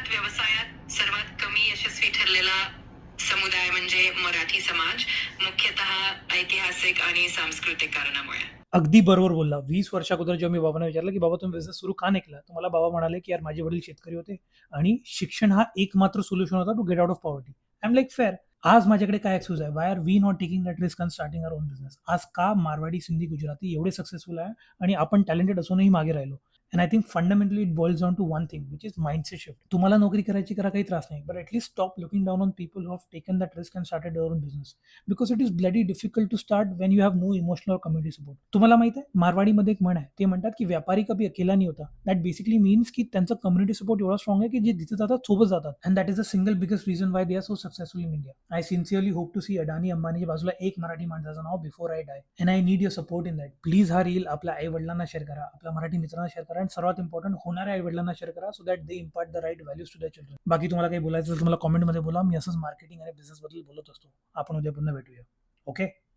अर्थात व्यवसायात सर्वात कमी यशस्वी ठरलेला समुदाय म्हणजे मराठी समाज, मुख्यतः ऐतिहासिक आणि सांस्कृतिक कारणामुळे. अगदी बरोबर बोलला. 20 वर्ष अगोदर जेव्हा मी बाबांना विचारलं, की "बाबा तुम्ही बिझनेस सुरू का नाही केला?" तर मला बाबा म्हणाले, की "यार माझे वडील शेतकरी होते आणि शिक्षण हा एकमात्र सोल्युशन होता to get out of poverty." I am like fair. आज माझ्याकडे काय एक्सक्यूज आहे? Why are we not taking that risk and starting our own business? आज का मारवाडी, सिंधी, गुजराती एवढे सक्सेसफुल आहे आणि आपण टॅलेंटेड असूनही मागे राहिलो? And I think fundamentally it boils down to one thing which is mindset shift. तुम्हाला नोकरी करायची करा, काही त्रास नाही. But at least stop looking down on people who have taken that risk and started their own business. Because it is bloody difficult to start when you have no emotional community support. तुम्हाला माहिती आहे मारवाडीमध्ये एक म्हण आहे, ते म्हणतात की व्यापारी कभी अकेला नाही होता. दॅट बेसिकली मीन्स की त्यांचा कम्युनिटी सपोर्ट एवढा स्ट्रॉंग आहे की जे जिथे जातात सोबत जातात. And that is the single biggest reason why they are so successful in India. I sincerely hope to see Adani अंबानीच्या बाजूला एक मराठी माणसाचं नाव before I die. And I need your support in that. Please हा रील आपल्या आई वडिलांना share करा, आपल्या मराठी मित्रांना शेअर करा, आणि सर्वात इम्पॉर्टंट होणाऱ्या आई वडिलांना शेअर करा, so that they impart the right values to the children. बाकी तुम्हाला काही बोलायचं असेल तर मला कॉमेंटमध्ये बोला. मी असंच मार्केटिंग आणि बिझनेस बद्दल बोलत असतो. आपण उद्या पुन्हा भेटूया. ओके.